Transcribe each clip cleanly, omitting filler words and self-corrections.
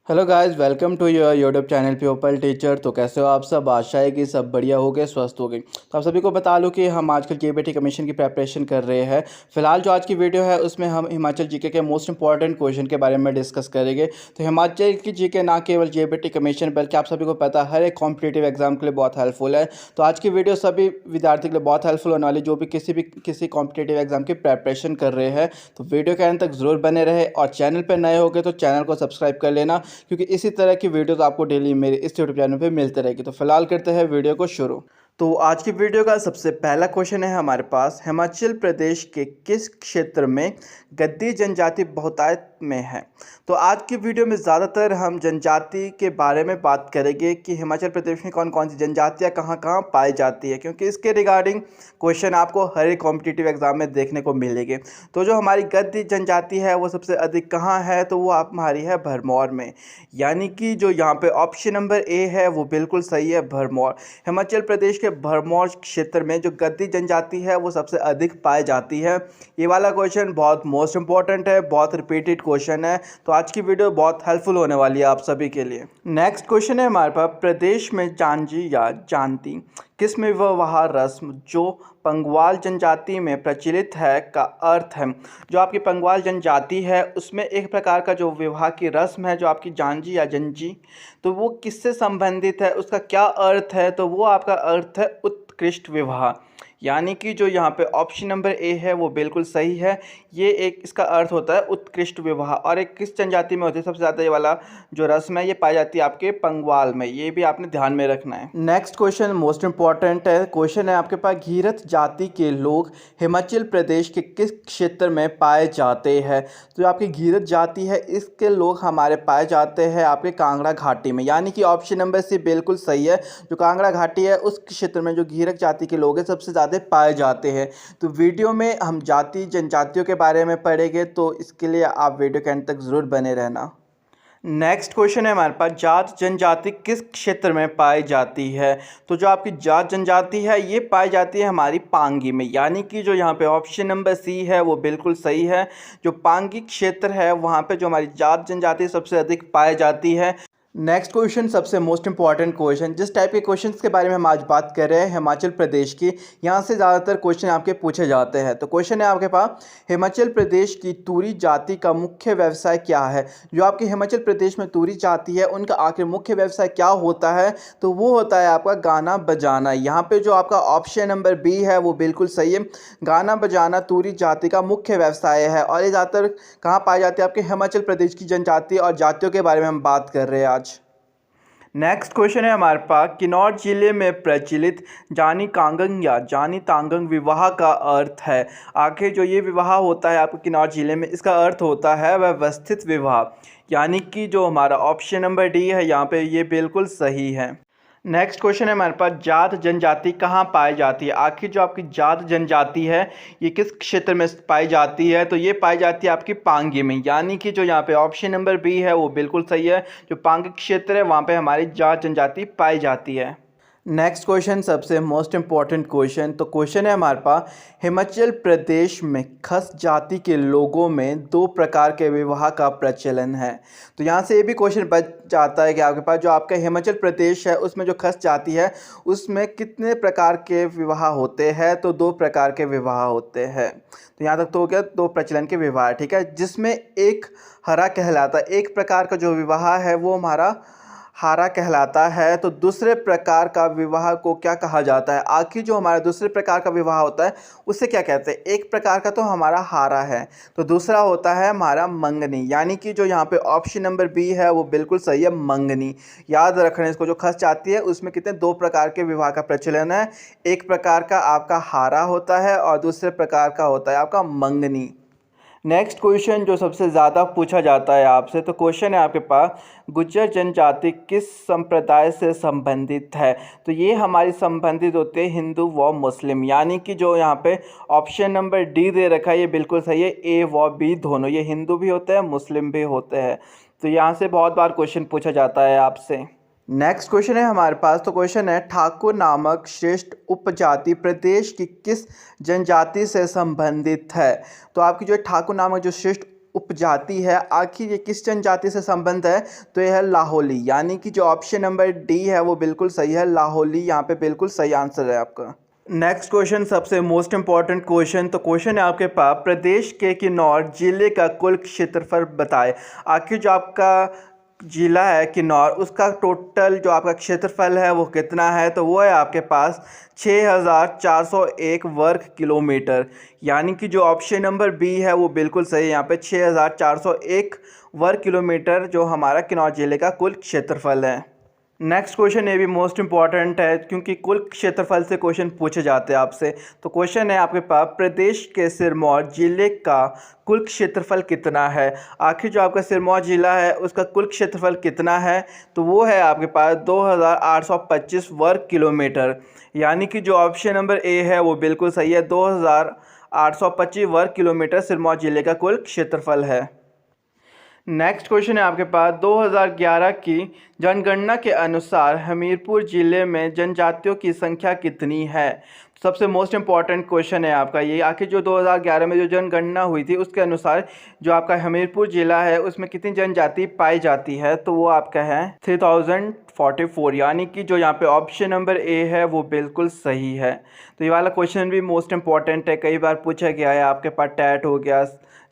Hello guys, welcome to your YouTube channel people teacher. तो कैसे हो आप सब? आशा है कि सब बढ़िया हो गए, स्वस्थ हो गए। तो आप सभी को बता लूँ कि हम आजकल जेबीटी कमीशन की प्रेपरेशन कर रहे हैं। फिलहाल जो आज की वीडियो है उसमें हम हिमाचल जीके के मोस्ट इंपॉर्टेंट क्वेश्चन के बारे में डिस्कस करेंगे। तो हिमाचल की जीके ना केवल जेबीटी कमीशन बल्कि आप सभी को पता है हर एक कॉम्पिटिटिव एग्जाम के लिए बहुत हेल्पफुल है। तो आज की वीडियो सभी विद्यार्थी के लिए बहुत हेल्पफुल होने वाली, जो भी किसी कॉम्पिटिटिव एग्जाम की प्रेपरेशन कर रहे हैं। तो वीडियो के अंत तक जरूर बने रहे और चैनल पर नए हो गए तो चैनल को सब्सक्राइब कर लेना, क्योंकि इसी तरह की वीडियोस आपको डेली मेरे इस यूट्यूब चैनल पे मिलते रहेगी। तो फिलहाल करते हैं वीडियो को शुरू। तो आज की वीडियो का सबसे पहला क्वेश्चन है हमारे पास, हिमाचल प्रदेश के किस क्षेत्र में गद्दी जनजाति बहुतायत में है? तो आज की वीडियो में ज़्यादातर हम जनजाति के बारे में बात करेंगे कि हिमाचल प्रदेश में कौन कौन सी जनजातियाँ कहाँ कहाँ पाई जाती है, क्योंकि इसके रिगार्डिंग क्वेश्चन आपको हर एक कॉम्पिटिटिव एग्जाम में देखने को मिलेंगे। तो जो हमारी गद्दी जनजाति है वो सबसे अधिक कहाँ है? तो वो हमारी है भरमौर में, यानी कि जो यहाँ पे ऑप्शन नंबर ए है वो बिल्कुल सही है, भरमौर। हिमाचल प्रदेश के भरमौर क्षेत्र में जो गद्दी जनजाति है वो सबसे अधिक पाई जाती है। ये वाला क्वेश्चन बहुत मोस्ट इंपॉर्टेंट है, बहुत रिपीटेड क्वेश्चन है, तो आज की वीडियो बहुत हेल्पफुल होने वाली है आप सभी के लिए। नेक्स्ट क्वेश्चन है हमारे पास, प्रदेश में जांजी या जानती किस में विवाह रस्म जो पंगवाल जनजाति में प्रचलित है का अर्थ है? जो आपकी पंगवाल जनजाति है उसमें एक प्रकार का जो विवाह की रस्म है जो आपकी जानजी या जंजी, तो वो किससे संबंधित है, उसका क्या अर्थ है? तो वो आपका अर्थ है उत्कृष्ट विवाह, यानी कि जो यहाँ पे ऑप्शन नंबर ए है वो बिल्कुल सही है। ये एक इसका अर्थ होता है उत्कृष्ट विवाह। और एक किस जनजाति में होती है सबसे ज़्यादा ये वाला जो रस्म है, ये पाई जाती है आपके पंगवाल में, ये भी आपने ध्यान में रखना है। नेक्स्ट क्वेश्चन मोस्ट इंपॉर्टेंट है, क्वेश्चन है आपके पास, घीरथ जाति के लोग हिमाचल प्रदेश के किस क्षेत्र में पाए जाते हैं? तो आपकी घीरथ जाति है इसके लोग हमारे पाए जाते हैं आपके कांगड़ा घाटी में, यानी कि ऑप्शन नंबर सी बिल्कुल सही है। जो कांगड़ा घाटी है उस क्षेत्र में जो घीरथ जाति के लोग हैं सबसे ज़्यादा पाए जाते हैं। तो वीडियो में हम जाति जनजातियों के बारे में पढ़ेंगे, तो इसके लिए आप वीडियो के अंत तक ज़रूर बने रहना। नेक्स्ट क्वेश्चन है हमारे पास, जाट जनजाति किस क्षेत्र में पाई जाती है? तो जो आपकी जाट जनजाति है ये पाई जाती है हमारी पांगी में, यानी कि जो यहाँ पे ऑप्शन नंबर सी है वो बिल्कुल सही है। जो पांगी क्षेत्र है वहाँ पे जो हमारी जाट जनजाति सबसे अधिक पाई जाती है। नेक्स्ट क्वेश्चन सबसे मोस्ट इंपॉर्टेंट क्वेश्चन, जिस टाइप के क्वेश्चंस के बारे में हम आज बात कर रहे हैं हिमाचल प्रदेश की, यहाँ से ज़्यादातर क्वेश्चन आपके पूछे जाते हैं। तो क्वेश्चन है आपके पास, हिमाचल प्रदेश की तूरी जाति का मुख्य व्यवसाय क्या है? जो आपके हिमाचल प्रदेश में तूरी जाति है उनका आखिर मुख्य व्यवसाय क्या होता है? तो वो होता है आपका गाना बजाना। यहाँ पे जो आपका ऑप्शन नंबर बी है वो बिल्कुल सही है, गाना बजाना तूरी जाति का मुख्य व्यवसाय है। और ये ज़्यादातर कहाँ पाई जाती है? आपके हिमाचल प्रदेश की जनजाति और जातियों के बारे में हम बात कर रहे हैं आज। नेक्स्ट क्वेश्चन है हमारे पास, किन्नौर जिले में प्रचलित जानी कांगंग या जानी तांगंग विवाह का अर्थ है? आखिर जो ये विवाह होता है आपको किन्नौर जिले में, इसका अर्थ होता है व्यवस्थित विवाह, यानी कि जो हमारा ऑप्शन नंबर डी है यहाँ पे ये बिल्कुल सही है। नेक्स्ट क्वेश्चन है हमारे पास, जाट जनजाति कहाँ पाई जाती है? आखिर जो आपकी जाट जनजाति है ये किस क्षेत्र में पाई जाती है? तो ये पाई जाती है आपकी पांगी में, यानी कि जो यहाँ पे ऑप्शन नंबर बी है वो बिल्कुल सही है। जो पांगी क्षेत्र है वहाँ पे हमारी जाट जनजाति पाई जाती है। नेक्स्ट क्वेश्चन सबसे मोस्ट इम्पॉर्टेंट क्वेश्चन, तो क्वेश्चन है हमारे पास, हिमाचल प्रदेश में खस जाति के लोगों में दो प्रकार के विवाह का प्रचलन है। तो यहाँ से ये भी क्वेश्चन बच जाता है कि आपके पास जो आपका हिमाचल प्रदेश है उसमें जो खस जाति है उसमें कितने प्रकार के विवाह होते हैं? तो दो प्रकार के विवाह होते हैं। तो यहाँ तक तो हो गया दो प्रचलन के विवाह, ठीक है, जिसमें एक हरा कहलाता है, एक प्रकार का जो विवाह है वो हमारा हारा कहलाता है। तो दूसरे प्रकार का विवाह को क्या कहा जाता है? आखिर जो हमारा दूसरे प्रकार का विवाह होता है उसे क्या कहते हैं? एक प्रकार का तो हमारा हारा है, तो दूसरा होता है हमारा मंगनी, यानी कि जो यहाँ पे ऑप्शन नंबर बी है वो बिल्कुल सही है, मंगनी। याद रखना इसको, जो खस जाती है उसमें कितने दो प्रकार के विवाह का प्रचलन है, एक प्रकार का आपका हारा होता है और दूसरे प्रकार का होता है आपका मंगनी। नेक्स्ट क्वेश्चन जो सबसे ज़्यादा पूछा जाता है आपसे, तो क्वेश्चन है आपके पास, गुज्जर जनजाति किस संप्रदाय से संबंधित है? तो ये हमारी संबंधित होते हैं हिंदू व मुस्लिम, यानी कि जो यहाँ पे ऑप्शन नंबर डी दे रखा है ये बिल्कुल सही है, ए व बी दोनों, ये हिंदू भी होते हैं मुस्लिम भी होते हैं। तो यहाँ से बहुत बार क्वेश्चन पूछा जाता है आपसे। नेक्स्ट क्वेश्चन है हमारे पास, तो क्वेश्चन है, ठाकुर नामक श्रेष्ठ उपजाति प्रदेश की किस जनजाति से संबंधित है? तो आपकी जो ठाकुर नामक जो श्रेष्ठ उपजाति है, आखिर ये किस जनजाति से संबंध है? तो यह है लाहौली, यानी कि जो ऑप्शन नंबर डी है वो बिल्कुल सही है, लाहौली यहाँ पे बिल्कुल सही आंसर है आपका। नेक्स्ट क्वेश्चन सबसे मोस्ट इम्पॉर्टेंट क्वेश्चन। तो क्वेश्चन है आपके पास, प्रदेश के किन्नौर जिले का कुल क्षेत्रफल बताएं। आखिर जो आपका जिला है किन्नौर, उसका टोटल जो आपका क्षेत्रफल है वो कितना है? तो वो है आपके पास 6401 वर्ग किलोमीटर, यानी कि जो ऑप्शन नंबर बी है वो बिल्कुल सही है। यहाँ पे 6401 वर्ग किलोमीटर जो हमारा किन्नौर जिले का कुल क्षेत्रफल है। नेक्स्ट क्वेश्चन ये भी मोस्ट इम्पॉर्टेंट है, क्योंकि कुल क्षेत्रफल से क्वेश्चन पूछे जाते हैं आपसे। तो क्वेश्चन है आपके पास, प्रदेश के सिरमौर जिले का कुल क्षेत्रफल कितना है? आखिर जो आपका सिरमौर जिला है उसका कुल क्षेत्रफल कितना है? तो वो है आपके पास 2825 वर्ग किलोमीटर, यानी कि जो ऑप्शन नंबर ए है वो बिल्कुल सही है। 2825 वर्ग किलोमीटर सिरमौर जिले का कुल क्षेत्रफल है। नेक्स्ट क्वेश्चन है आपके पास, 2011 की जनगणना के अनुसार हमीरपुर ज़िले में जनजातियों की संख्या कितनी है? सबसे मोस्ट इम्पॉर्टेंट क्वेश्चन है आपका ये। आखिर जो 2011 में जो जनगणना हुई थी उसके अनुसार जो आपका हमीरपुर ज़िला है उसमें कितनी जनजाति पाई जाती है? तो वो आपका है 3044, यानी कि जो यहाँ पे ऑप्शन नंबर ए है वो बिल्कुल सही है। तो ये वाला क्वेश्चन भी मोस्ट इम्पॉर्टेंट है, कई बार पूछा गया है। आपके पास टैट हो गया,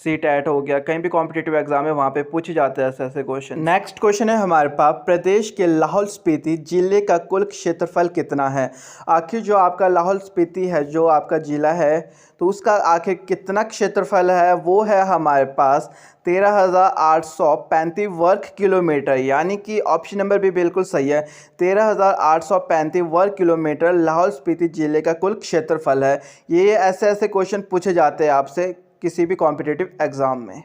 सी टैट हो गया, कहीं भी कॉम्पिटिटिव एग्जाम है वहाँ पे पूछे जाते हैं ऐसे ऐसे क्वेश्चन। नेक्स्ट क्वेश्चन है हमारे पास, प्रदेश के लाहौल स्पीति जिले का कुल क्षेत्रफल कितना है? आखिर जो आपका लाहौल स्पीति है जो आपका ज़िला है तो उसका आखिर कितना क्षेत्रफल है? वो है हमारे पास 13,835 वर्ग किलोमीटर, यानी कि ऑप्शन नंबर भी बिल्कुल सही है। 13,835 वर्ग किलोमीटर लाहौल स्पीति जिले का कुल क्षेत्रफल है। ये ऐसे ऐसे क्वेश्चन पूछे जाते हैं आपसे किसी भी कॉम्पिटिटिव एग्ज़ाम में।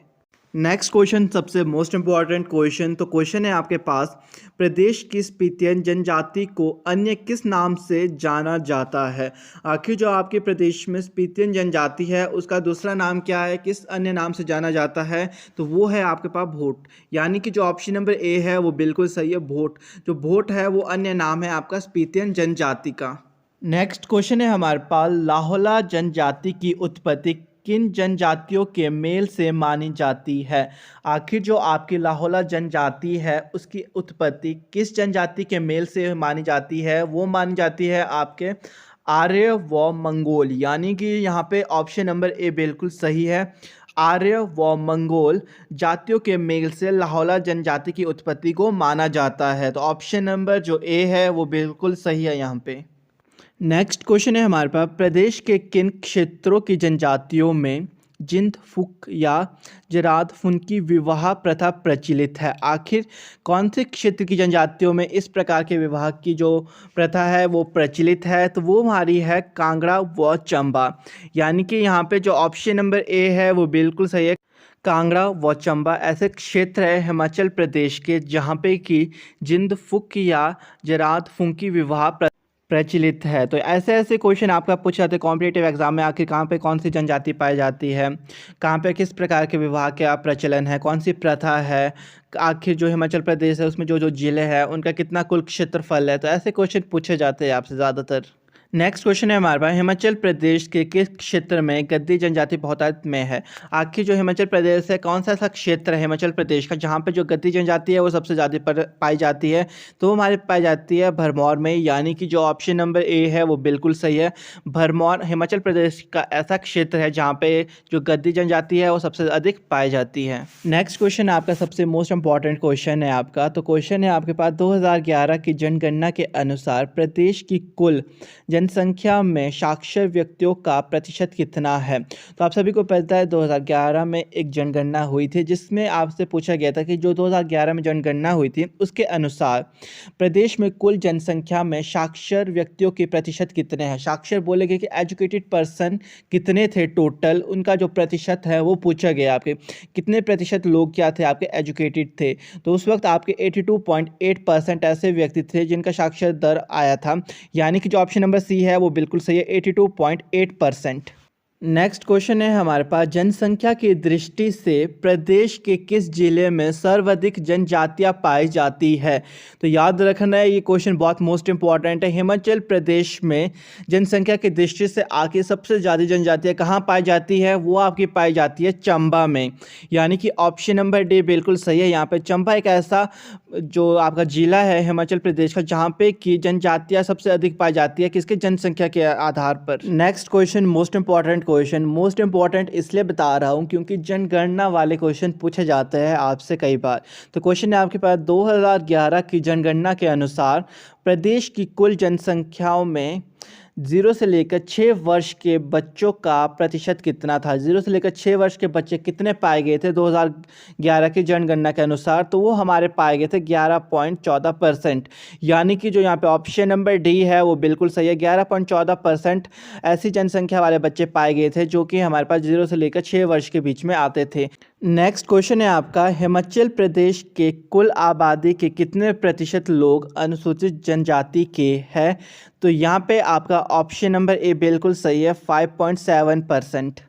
नेक्स्ट क्वेश्चन सबसे मोस्ट इम्पॉर्टेंट क्वेश्चन। तो क्वेश्चन है आपके पास, प्रदेश की स्पीतियन जनजाति को अन्य किस नाम से जाना जाता है? आखिर जो आपके प्रदेश में स्पीतियन जनजाति है उसका दूसरा नाम क्या है, किस अन्य नाम से जाना जाता है? तो वो है आपके पास भोट, यानी कि जो ऑप्शन नंबर ए है वो बिल्कुल सही है, भोट। जो भोट है वो अन्य नाम है आपका स्पीतियन जनजाति का। नेक्स्ट क्वेश्चन है हमारे पास, लाहौला जनजाति की उत्पत्ति किन जनजातियों के मेल से मानी जाती है? आखिर जो आपकी लाहौला जनजाति है उसकी उत्पत्ति किस जनजाति के मेल से मानी जाती है? वो मानी जाती है आपके आर्य व मंगोल, यानी कि यहाँ पे ऑप्शन नंबर ए बिल्कुल सही है। आर्य व मंगोल जातियों के मेल से लाहौला जनजाति की उत्पत्ति को माना जाता है। तो ऑप्शन नंबर जो ए है वो बिल्कुल सही है यहाँ पे। नेक्स्ट क्वेश्चन है हमारे पास, प्रदेश के किन क्षेत्रों की जनजातियों में जिंद फुक या जराद फुन की विवाह प्रथा प्रचलित है? आखिर कौन से क्षेत्र की जनजातियों में इस प्रकार के विवाह की जो प्रथा है वो प्रचलित है? तो वो हमारी है कांगड़ा व चंबा, यानी कि यहाँ पे जो ऑप्शन नंबर ए है वो बिल्कुल सही है। कांगड़ा व चंबा ऐसे क्षेत्र है हिमाचल प्रदेश के जहाँ पे कि जिंद फुक या जराद फुक की विवाह प्रचलित है। तो ऐसे ऐसे क्वेश्चन आपका पूछे जाते हैं कॉम्पिटिटिव एग्जाम में। आखिर कहाँ पे कौन सी जनजाति पाई जाती है, कहाँ पे किस प्रकार के विवाह का प्रचलन है, कौन सी प्रथा है, आखिर जो हिमाचल प्रदेश है उसमें जो जो जिले हैं उनका कितना कुल क्षेत्रफल है। तो ऐसे क्वेश्चन पूछे जाते हैं आपसे ज़्यादातर। नेक्स्ट क्वेश्चन है हमारे पास, हिमाचल प्रदेश के किस क्षेत्र में गद्दी जनजाति बहुतायत में है? आखिर जो हिमाचल प्रदेश है कौन सा ऐसा क्षेत्र है हिमाचल प्रदेश का जहाँ पे जो गद्दी जनजाति है वो सबसे ज़्यादा पाई जाती है? तो हमारी पाई जाती है भरमौर में, यानी कि जो ऑप्शन नंबर ए है वो बिल्कुल सही है। भरमौर हिमाचल प्रदेश का ऐसा क्षेत्र है जहाँ पे जो गद्दी जनजाति है वो सबसे अधिक पाई जाती है। नेक्स्ट क्वेश्चन आपका सबसे मोस्ट इंपॉर्टेंट क्वेश्चन है आपका। तो क्वेश्चन है आपके पास, 2011 की जनगणना के अनुसार प्रदेश की कुल जनसंख्या में साक्षर व्यक्तियों का प्रतिशत कितना है? तो आप सभी को पता है 2011 में एक जनगणना हुई थी जिसमें आपसे पूछा गया था कि जो 2011 में जनगणना हुई थी उसके अनुसार प्रदेश में कुल जनसंख्या में साक्षर व्यक्तियों के प्रतिशत कितने हैं। साक्षर बोलेंगे कि एजुकेटेड पर्सन कितने थे टोटल, उनका जो प्रतिशत है वो पूछा गया आपके कितने प्रतिशत लोग क्या थे आपके एजुकेटेड थे। तो उस वक्त आपके 82.8% ऐसे व्यक्ति थे जिनका साक्षर दर आया था, यानी कि जो ऑप्शन नंबर सी है वो बिल्कुल सही है, 82.8%। नेक्स्ट क्वेश्चन है हमारे पास, जनसंख्या की दृष्टि से प्रदेश के किस जिले में सर्वाधिक जनजातियां पाई जाती है। तो याद रखना है, ये क्वेश्चन बहुत मोस्ट इंपॉर्टेंट है। हिमाचल प्रदेश में जनसंख्या की दृष्टि से आगे सबसे ज़्यादा जनजातियां कहाँ पाई जाती है, वो आपकी पाई जाती है चंबा में। यानी कि ऑप्शन नंबर डी बिल्कुल सही है। यहाँ पर चंबा एक ऐसा जो आपका जिला है हिमाचल प्रदेश का जहाँ पे की जनजातियां सबसे अधिक पाई जाती है, किसके जनसंख्या के आधार पर। नेक्स्ट क्वेश्चन मोस्ट इंपॉर्टेंट इसलिए बता रहा हूँ क्योंकि जनगणना वाले क्वेश्चन पूछे जाते हैं आपसे कई बार। तो क्वेश्चन है आपके पास, 2011 की जनगणना के अनुसार प्रदेश की कुल जनसंख्याओं में 0 से लेकर 6 वर्ष के बच्चों का प्रतिशत कितना था। 0 से लेकर 6 वर्ष के बच्चे कितने पाए गए थे 2011 की जनगणना के अनुसार, तो वो हमारे पाए गए थे 11.14%। यानी कि जो यहाँ पे ऑप्शन नंबर डी है वो बिल्कुल सही है। 11.14% ऐसी जनसंख्या वाले बच्चे पाए गए थे जो कि हमारे पास 0 से लेकर 6 वर्ष के बीच में आते थे। नेक्स्ट क्वेश्चन है आपका, हिमाचल प्रदेश के कुल आबादी के कितने प्रतिशत लोग अनुसूचित जनजाति के हैं। तो यहाँ पे आपका ऑप्शन नंबर ए बिल्कुल सही है, 5.7%।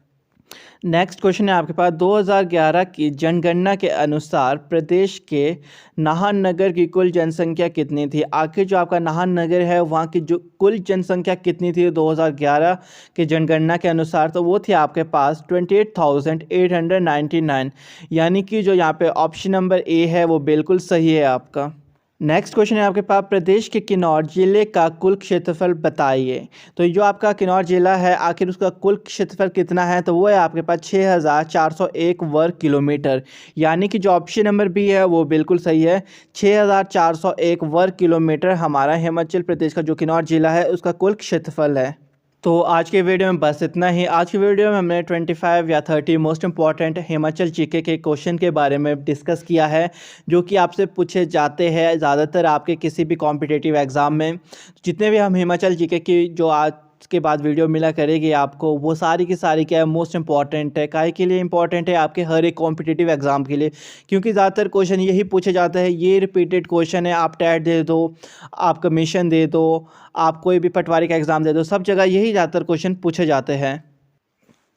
नेक्स्ट क्वेश्चन है आपके पास, 2011 की जनगणना के अनुसार प्रदेश के नाहन नगर की कुल जनसंख्या कितनी थी। आखिर जो आपका नाहन नगर है वहाँ की जो कुल जनसंख्या कितनी थी 2011 की जनगणना के अनुसार, तो वो थी आपके पास 28,899। यानी कि जो यहाँ पे ऑप्शन नंबर ए है वो बिल्कुल सही है आपका। नेक्स्ट क्वेश्चन है आपके पास, प्रदेश के किन्नौर जिले का कुल क्षेत्रफल बताइए। तो जो आपका किन्नौर जिला है आखिर उसका कुल क्षेत्रफल कितना है, तो वो है आपके पास 6,401 वर्ग किलोमीटर। यानी कि जो ऑप्शन नंबर बी है वो बिल्कुल सही है, 6,401 वर्ग किलोमीटर हमारा हिमाचल प्रदेश का जो किन्नौर जिला है उसका कुल क्षेत्रफल है। तो आज के वीडियो में बस इतना ही। आज की वीडियो में हमने 25 या 30 मोस्ट इंपॉर्टेंट हिमाचल जीके के क्वेश्चन के बारे में डिस्कस किया है जो कि आपसे पूछे जाते हैं ज़्यादातर आपके किसी भी कॉम्पिटिटिव एग्ज़ाम में। जितने भी हम हिमाचल जीके की जो आज के बाद वीडियो मिला करेगी आपको, वो सारी की सारी क्या है मोस्ट इंपॉर्टेंट है। काहे के लिए इंपॉर्टेंट है, आपके हर एक कॉम्पिटिटिव एग्जाम के लिए, क्योंकि ज़्यादातर क्वेश्चन यही पूछे जाते हैं। ये रिपीटेड क्वेश्चन है, आप टेट दे दो, आप कमीशन दे दो, आप कोई भी पटवारी का एग्ज़ाम दे दो, सब जगह यही ज़्यादातर क्वेश्चन पूछे जाते हैं।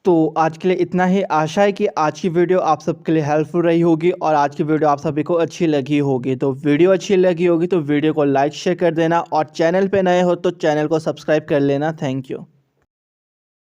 तो आज के लिए इतना ही। आशा है कि आज की वीडियो आप सबके लिए हेल्पफुल रही होगी और आज की वीडियो आप सभी को अच्छी लगी होगी। तो वीडियो अच्छी लगी होगी तो वीडियो को लाइक शेयर कर देना और चैनल पे नए हो तो चैनल को सब्सक्राइब कर लेना। Thank you.